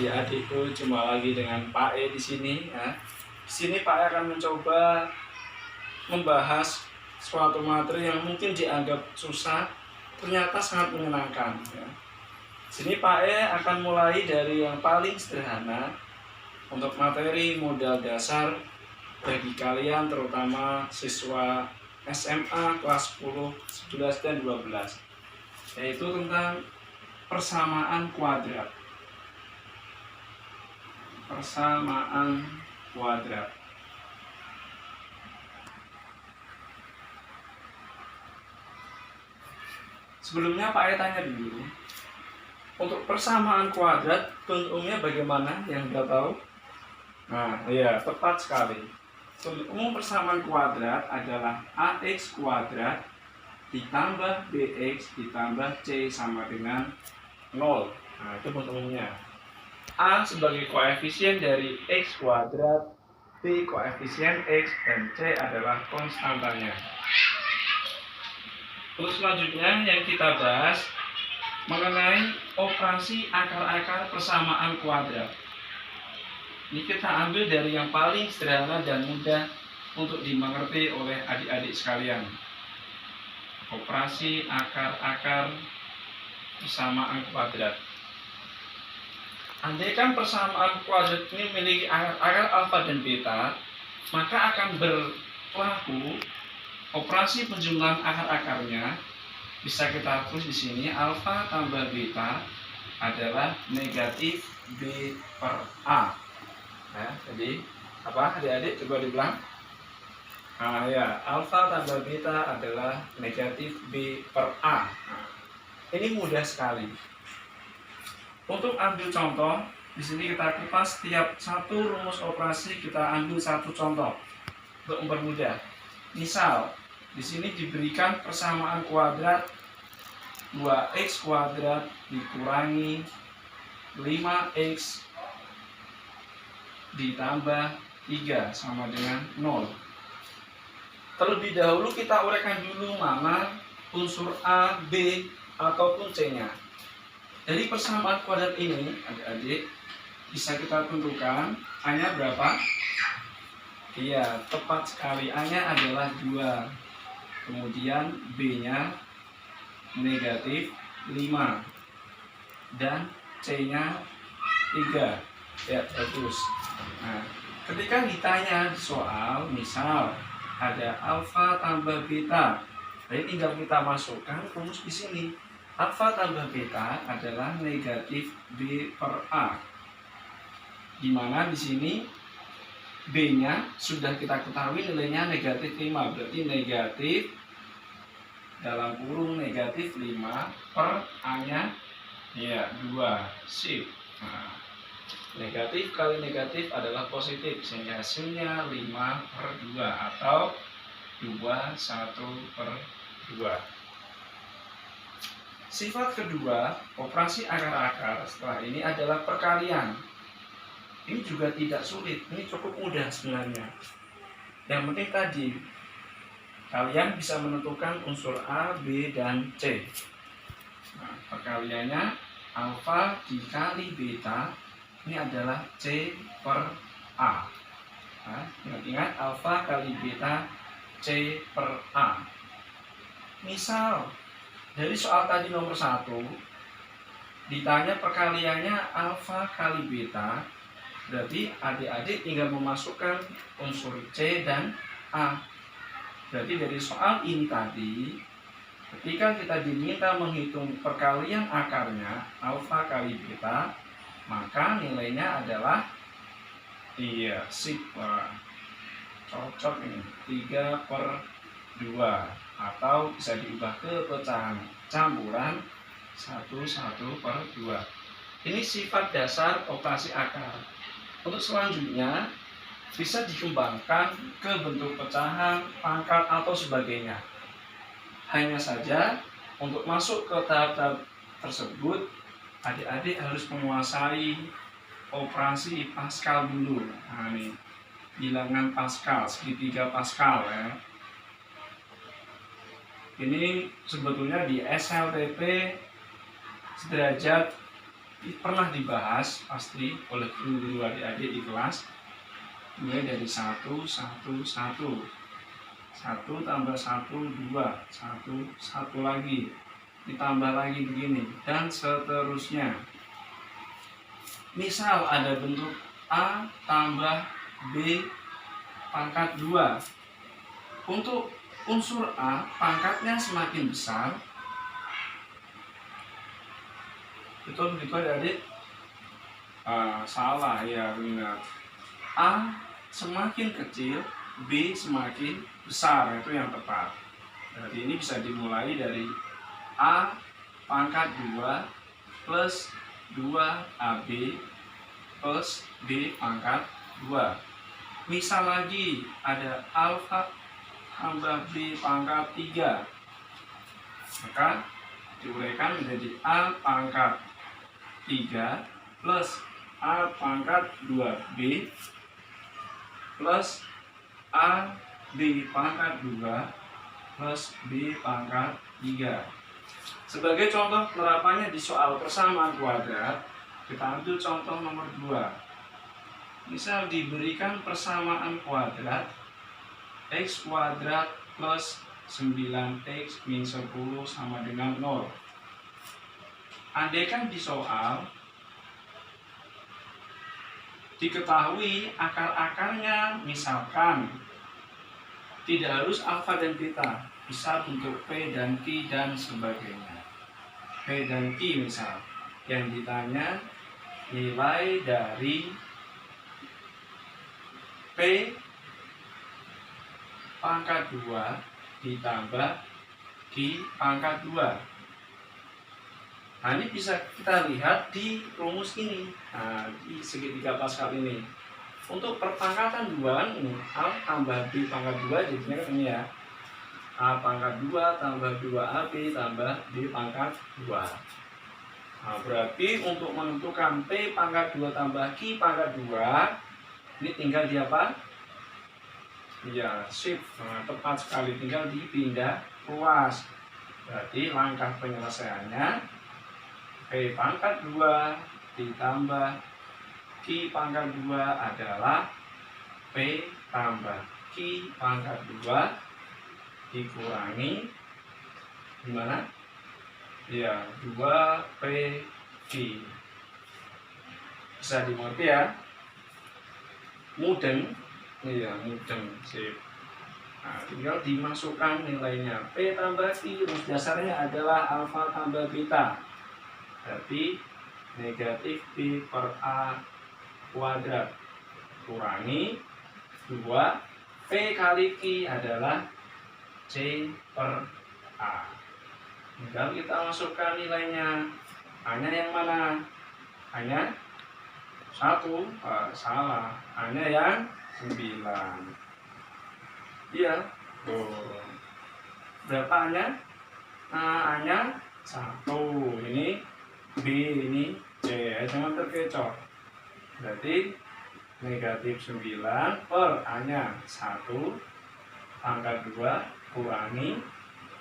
adik-adikku, jumpa lagi dengan Pak E di sini ya. Di sini Pak E akan mencoba membahas suatu materi yang mungkin dianggap susah, ternyata sangat menyenangkan ya. Di sini Pak E akan mulai dari yang paling sederhana untuk materi modal dasar bagi kalian, terutama siswa SMA kelas 10, 11 dan 12, yaitu tentang persamaan kuadrat. Persamaan kuadrat. Sebelumnya Pak E tanya dulu, untuk persamaan kuadrat bentuknya bagaimana, yang sudah tahu? Nah, iya, tepat sekali. Untuk umum persamaan kuadrat adalah AX kuadrat ditambah BX ditambah C sama dengan 0. Nah, itu bentuk umumnya. A sebagai koefisien dari X kuadrat, B koefisien X, dan C adalah konstantanya. Terus selanjutnya yang kita bahas mengenai operasi akar-akar persamaan kuadrat. Ini kita ambil dari yang paling sederhana dan mudah untuk dimengerti oleh adik-adik sekalian. Operasi akar-akar persamaan kuadrat. Andaikan persamaan kuadrat ini memiliki akar alfa dan beta, maka akan berlaku operasi penjumlahan akar-akarnya. Bisa kita tulis di sini, alfa tambah beta adalah negatif B per A. Nah, jadi apa adik-adik, coba dibilang? Nah ya, alfa tambah beta adalah negatif B per A. Nah, ini mudah sekali. Untuk ambil contoh, di sini kita kupas setiap satu rumus operasi, kita ambil satu contoh untuk mempermudah. Misal, di sini diberikan persamaan kuadrat 2x kuadrat dikurangi 5x ditambah 3 sama dengan 0. Terlebih dahulu kita uraikan dulu mana unsur A, B, ataupun C-nya. Dari persamaan kuadrat ini, adik-adik, bisa kita tentukan A-nya berapa? Iya, tepat sekali. A-nya adalah 2. Kemudian B-nya negatif 5. Dan C-nya 3. Ya, bagus. Nah, ketika ditanya soal, misal ada alfa tambah beta, jadi tinggal kita masukkan rumus di sini. Alfa tambah beta adalah negatif B per A, di mana di sini B-nya sudah kita ketahui nilainya negatif 5, berarti negatif dalam kurung negatif 5 per A-nya ya 2. Sip. Nah, negatif kali negatif adalah positif, sehingga hasilnya 5 per 2 atau 1 per 2. Sifat kedua, operasi akar-akar setelah ini adalah perkalian. Ini juga tidak sulit, ini cukup mudah sebenarnya. Yang penting tadi, kalian bisa menentukan unsur A, B, dan C. Nah, perkaliannya alfa dikali beta, ini adalah C per A. Nah, ingat alfa kali beta C per A. Misal dari soal tadi nomor 1 ditanya perkaliannya alfa kali beta, berarti adik-adik tinggal memasukkan unsur C dan A. Berarti dari soal ini tadi, ketika kita diminta menghitung perkalian akarnya alfa kali beta, maka nilainya adalah cocok ini 3 per 2, atau bisa diubah ke pecahan campuran 1 per 2. Ini sifat dasar operasi akar. Untuk selanjutnya bisa dikembangkan ke bentuk pecahan, pangkat, atau sebagainya. Hanya saja untuk masuk ke tahap-tahap tersebut, adik-adik harus menguasai operasi Pascal dulu. Nah, ini bilangan Pascal, segitiga Pascal ya. Ini sebetulnya di SLTP sederajat pernah dibahas pasti oleh guru adik-adik di kelas, mulai dari 1, 1, 1, 1 tambah 1, 2, 1, 1 lagi, ditambah lagi begini, dan seterusnya. Misal ada bentuk A tambah B pangkat 2. Untuk unsur A, pangkatnya semakin besar. Betul adik-adik? Salah ya, benar. A semakin kecil, B semakin besar, itu yang tepat. Jadi ini bisa dimulai dari A pangkat 2 plus 2AB plus B pangkat 2. Misal lagi ada alfa tambah B pangkat 3, maka diuraikan menjadi A pangkat 3 plus A pangkat 2B plus A B pangkat 2 plus B pangkat 3. Sebagai contoh penerapannya di soal persamaan kuadrat, kita ambil contoh nomor 2. Misal diberikan persamaan kuadrat x kuadrat plus 9x min 10 sama dengan 0. Andaikan di soal diketahui akar-akarnya, misalkan tidak harus alfa dan beta, bisa bentuk P dan Q dan sebagainya. P dan Q misal, yang ditanya nilai dari P pangkat 2 ditambah Q pangkat 2. Nah, ini bisa kita lihat di rumus ini. Nah, di segitiga Pascal ini. Untuk perpangkatan 2 ini A tambah B pangkat 2, jadinya ini ya. A pangkat 2 tambah 2AB tambah B pangkat 2. Nah, berarti untuk menentukan P pangkat 2 tambah Q pangkat 2, ini tinggal di apa? Ya, shift. Nah, tepat sekali, tinggal dipindah ruas. Berarti langkah penyelesaiannya P pangkat 2 ditambah Q pangkat 2 adalah P tambah Q pangkat 2 dikurangi gimana? Ya, 2PQ. Bisa dimengerti ya? Mudeng. Iya, mudeng. Sip. Nah, tinggal dimasukkan nilainya. P tambah Q, rumus dasarnya adalah alfa tambah beta. Berarti negatif P per A kuadrat kurangi 2 P kali Q adalah C per A. Tinggal kita masukkan nilainya. Hanya yang mana? Hanya 1? Salah. Hanya yang 9. Iya. Tuh. Berapa hanya? Hanya 1. Ini B, ini C. Jangan terkecoh. Berarti negatif 9 per hanya 1 pangkat 2 kurangi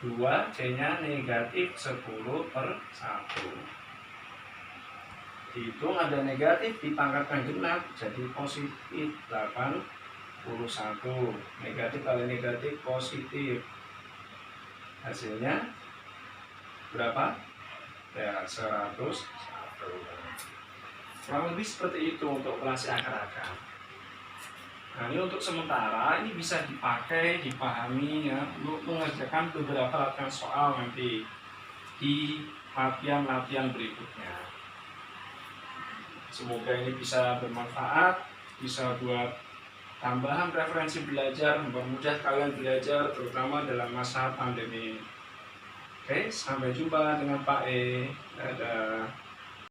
2, C-nya negatif 10 per 1. Dihitung ada negatif, dipangkatkan genap jadi positif 81. Negatif kali negatif positif. Hasilnya berapa? Ya, 101. Kurang lebih seperti itu untuk operasi akar-akar. Nah, ini untuk sementara ini bisa dipakai, dipahami ya, untuk mengerjakan beberapa latihan soal nanti di latihan-latihan berikutnya. Semoga ini bisa bermanfaat, bisa buat tambahan referensi belajar, mempermudah kalian belajar, terutama dalam masa pandemi. Oke, sampai jumpa dengan Pak E. Dadah.